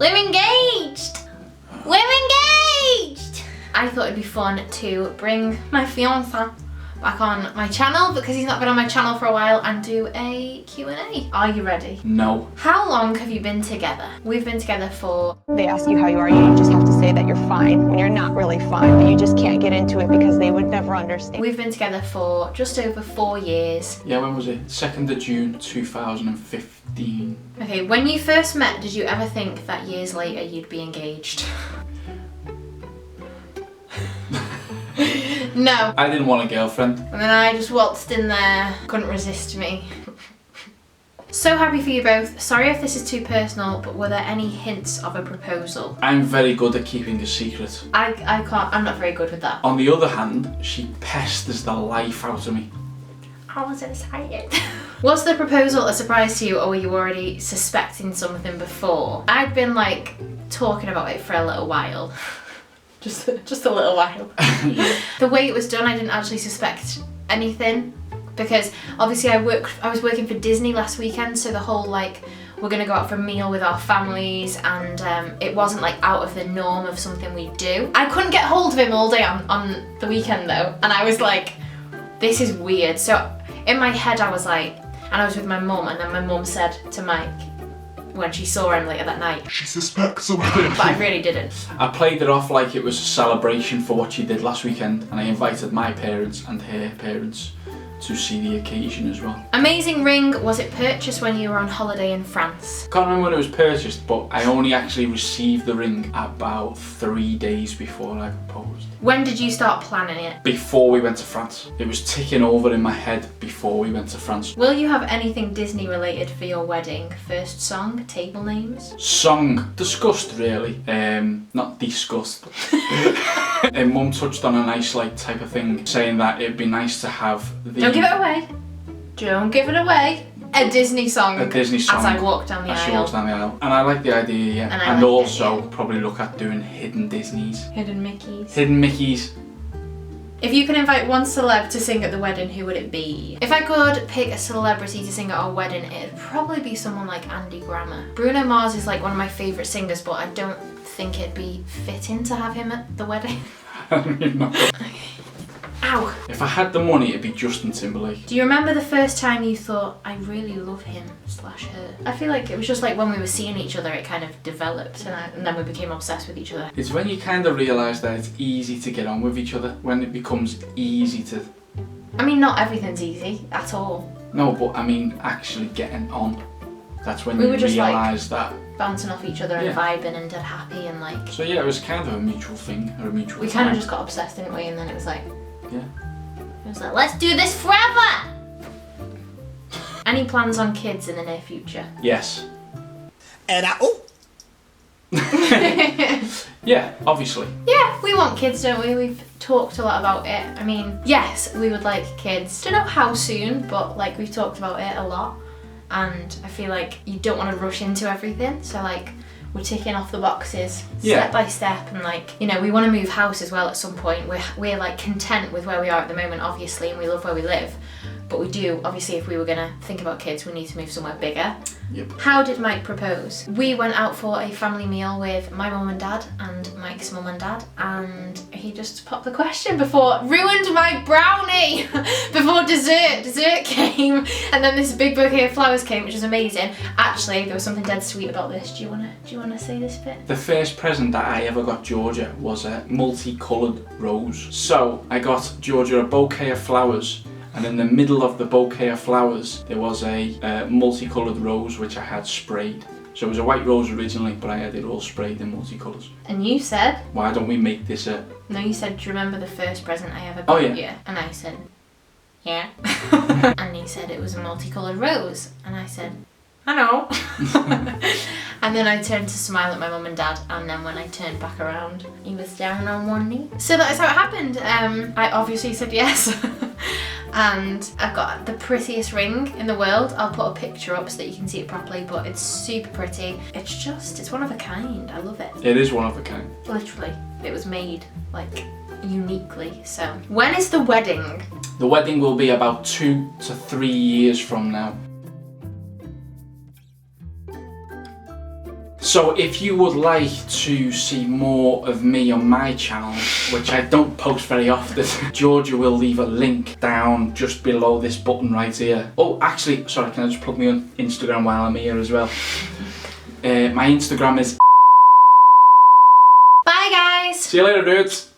We're engaged! We're engaged! I thought it'd be fun to bring my fiancé back on my channel because he's not been on my channel for a while and do a Q&A. Are you ready? No. How long have you been together? We've been together for... They ask you how you are, you just have to say that you're fine when you're not really fine, but you just can't get into it because they would never understand. We've been together for just over 4 years. Yeah, when was it? 2nd of June 2015. Okay, when you first met, did you ever think that years later you'd be engaged? No. I didn't want a girlfriend. And then I just waltzed in there, couldn't resist me. So happy for you both. Sorry if this is too personal, but were there any hints of a proposal? I'm very good at keeping a secret. I can't, I'm not very good with that. On the other hand, she pesters the life out of me. I was excited. Was the proposal a surprise to you, or were you already suspecting something before? I'd been like talking about it for a little while. Just a little while. Yeah. The way it was done, I didn't actually suspect anything because obviously I was working for Disney last weekend, so the whole like we're gonna go out for a meal with our families, and it wasn't like out of the norm of something we do. I couldn't get hold of him all day on the weekend though, and I was like, this is weird. So in my head I was like, and I was with my mum, and then my mum said to Mike, when she saw him later that night, she suspects something. but I really didn't. I played it off like it was a celebration for what she did last weekend, and I invited my parents and her parents to see the occasion as well. Amazing ring, was it purchased when you were on holiday in France? Can't remember when it was purchased, but I only actually received the ring about 3 days before I proposed. When did you start planning it? Before we went to France. It was ticking over in my head before we went to France. Will you have anything Disney related for your wedding? First song, table names? Song, discussed really, not discussed. And Mum touched on a nice like type of thing, saying that it'd be nice to have the... Don't give it away. Don't give it away. A Disney song. A Disney song. As I walk down the As she aisle. walks down the aisle. And I like the idea, yeah. And I And like the also idea. probably look at doing hidden Disneys. Hidden Mickeys. Hidden Mickeys. If you could invite one celeb to sing at the wedding, who would it be? If I could pick a celebrity to sing at our wedding, it'd probably be someone like Andy Grammer. Bruno Mars is like one of my favourite singers, but I don't think it'd be fitting to have him at the wedding. I don't even know. Ow! If I had the money, it'd be Justin Timberlake. Do you remember the first time you thought, I really love him / her? I feel like it was just like when we were seeing each other, it kind of developed, and then we became obsessed with each other. It's when you kind of realise that it's easy to get on with each other, when it becomes easy to... I mean, not everything's easy at all. No, but I mean actually getting on. That's when We you were just, like, realise that... Bouncing off each other and Yeah. vibing and dead happy and like... So yeah, it was kind of a mutual thing, or a mutual We kind of time. just got obsessed, didn't we? And then it was like... Yeah. It was like, let's do this forever! Any plans on kids in the near future? Yes. And Yeah, obviously. Yeah, we want kids, don't we? We've talked a lot about it. I mean, yes, we would like kids. Don't know how soon, but like we've talked about it a lot. And I feel like you don't want to rush into everything. So like we're ticking off the boxes step by step, and like, you know, we want to move house as well at some point. We're like content with where we are at the moment, obviously, and we love where we live. But we do, obviously, if we were gonna think about kids, we need to move somewhere bigger. Yep. How did Mike propose? We went out for a family meal with my mum and dad and Mike's mum and dad, and he just popped the question ruined my brownie before dessert came, and then this big bouquet of flowers came, which was amazing. Actually, there was something dead sweet about this. Do you wanna say this bit? The first present that I ever got Georgia was a multicoloured rose. So I got Georgia a bouquet of flowers, and in the middle of the bouquet of flowers there was a multicoloured rose which I had sprayed. So it was a white rose originally, but I had it all sprayed in multicolours. And you said, Why don't we make this a... no, you said, do you remember the first present I ever Oh, got yeah. you? And I said, yeah. And he said it was a multicoloured rose. And I said, I know. And then I turned to smile at my mum and dad, and then when I turned back around, he was down on one knee. So that's how it happened. I obviously said yes. And I've got the prettiest ring in the world. I'll put a picture up so that you can see it properly, but it's super pretty. It's one of a kind. I love it. It is one of a kind. Literally, it was made like uniquely. So when is the wedding? The wedding will be about 2 to 3 years from now. So if you would like to see more of me on my channel, which I don't post very often, Georgia will leave a link down just below this button right here. Oh, actually, sorry, can I just plug me on Instagram while I'm here as well? My Instagram is... Bye guys! See you later, dudes!